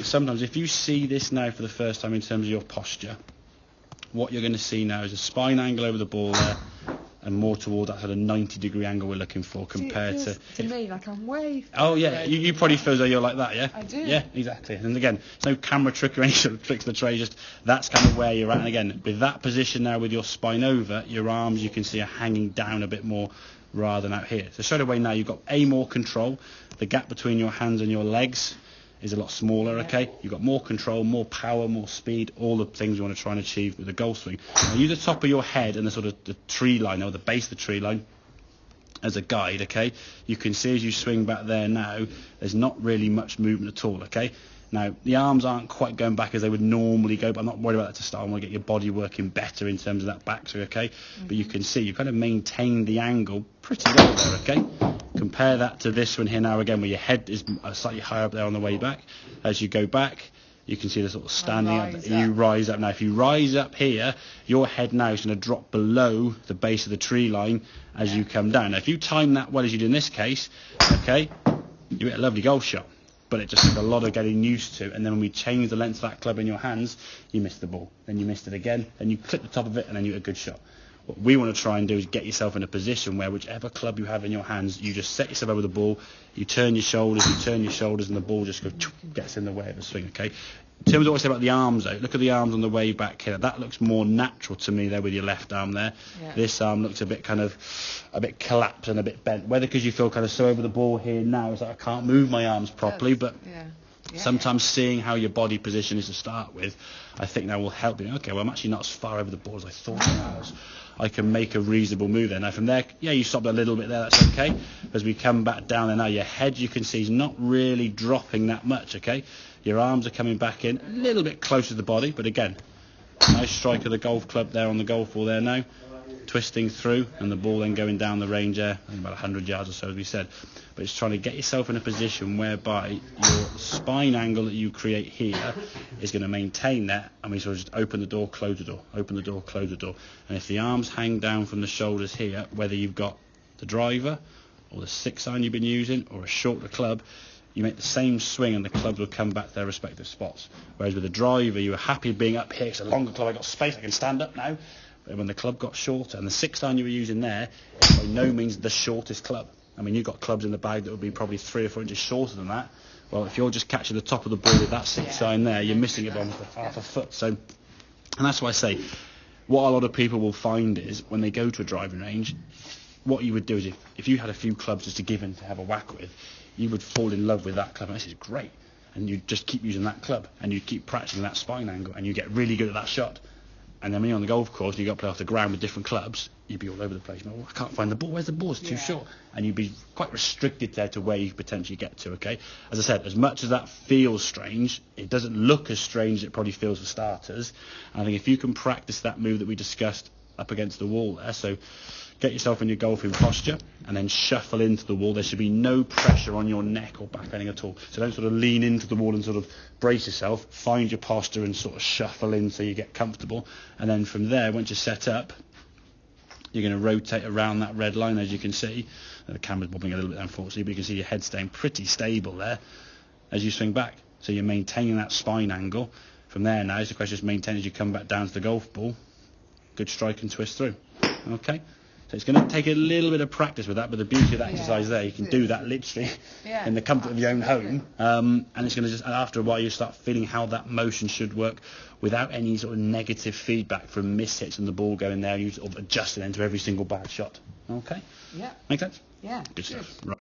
Sometimes if you see this now for the first time in terms of your posture, what you're going to see now is a spine angle over the ball there, and more toward that sort of 90-degree angle we're looking for compared to me like I'm way. Oh yeah, you probably feel as though you're like that, yeah? I do. Yeah, exactly. And again, it's no camera trick or any sort of tricks of the trade, just that's kind of where you're at. And again, with that position now with your spine over, your arms you can see are hanging down a bit more rather than out here. So straight away now you've got more control. The gap between your hands and your legs is a lot smaller, okay? You've got more control, more power, more speed, all the things you want to try and achieve with a golf swing. Now use the top of your head and the sort of the tree line, or the base of the tree line, as a guide, okay? You can see as you swing back there now, there's not really much movement at all, okay? Now, the arms aren't quite going back as they would normally go, but I'm not worried about that to start. I want to get your body working better in terms of that backswing, okay? But you can see you kind of maintain the angle pretty well there, okay? Compare that to this one here now again, where your head is slightly higher up there on the way back. As you go back, you can see the sort of standing up. You rise up. Now, if you rise up here, your head now is going to drop below the base of the tree line as you come down. Now, if you time that well as you do in this case, okay, you get a lovely golf shot. But it just took a lot of getting used to, and then when we change the length of that club in your hands, you missed the ball. Then you missed it again, then you clip the top of it, and then you get a good shot. What we want to try and do is get yourself in a position where whichever club you have in your hands, you just set yourself over the ball, you turn your shoulders, and the ball just gets in the way of a swing, okay? In terms of what I say about the arms, though, look at the arms on the way back here. That looks more natural to me there with your left arm there. Yeah. This arm looks a bit collapsed and a bit bent. Whether because you feel kind of so over the ball here now, it's like I can't move my arms properly, but sometimes seeing how your body position is to start with, I think that will help you. Okay, well, I'm actually not as far over the ball as I thought I was. I can make a reasonable move there. Now from there, you stopped a little bit there, that's okay. As we come back down there now, your head you can see is not really dropping that much, okay? Your arms are coming back in a little bit closer to the body, but again, nice strike of the golf club there on the golf ball there now, twisting through, and the ball then going down the range there, I think about 100 yards or so as we said. But it's trying to get yourself in a position whereby your spine angle that you create here is going to maintain that, and we sort of just open the door, close the door, open the door, close the door. And if the arms hang down from the shoulders here, whether you've got the driver or the 6-iron you've been using or a shorter club, you make the same swing and the clubs will come back to their respective spots. Whereas with the driver, you were happy being up here, it's a longer club, I've got space, I can stand up now. But when the club got shorter, and the 6-iron you were using there is by no means the shortest club. I mean, you've got clubs in the bag that would be probably 3 or 4 inches shorter than that. Well, if you're just catching the top of the ball with that 6-iron there, you're missing it by almost half a foot. So, and that's why I say, what a lot of people will find is when they go to a driving range, what you would do is if you had a few clubs just to give and to have a whack with, you would fall in love with that club. And this is great. And you just keep using that club, and you keep practicing that spine angle, and you get really good at that shot. And then when you're on the golf course and you've got to play off the ground with different clubs, you'd be all over the place. You know, I can't find the ball. Where's the ball? It's too short. And you'd be quite restricted there to where you potentially get to, okay? As I said, as much as that feels strange, it doesn't look as strange as it probably feels for starters. And I think if you can practice that move that we discussed up against the wall there, so get yourself in your golfing posture and then shuffle into the wall. There should be no pressure on your neck or back or anything at all. So don't sort of lean into the wall and sort of brace yourself. Find your posture and sort of shuffle in so you get comfortable. And then from there, once you're set up, you're going to rotate around that red line, as you can see. The camera's bobbing a little bit, unfortunately, but you can see your head staying pretty stable there as you swing back. So you're maintaining that spine angle. From there now, the question is maintain as you come back down to the golf ball. Good strike and twist through. Okay? So it's going to take a little bit of practice with that, but the beauty of that exercise there, you can do that literally in the comfort of your own home, and it's going to just, after a while, you start feeling how that motion should work without any sort of negative feedback from mishits and the ball going there, and you sort of adjust it into every single bad shot. Okay? Yeah. Make sense? Yeah. Good stuff. Right.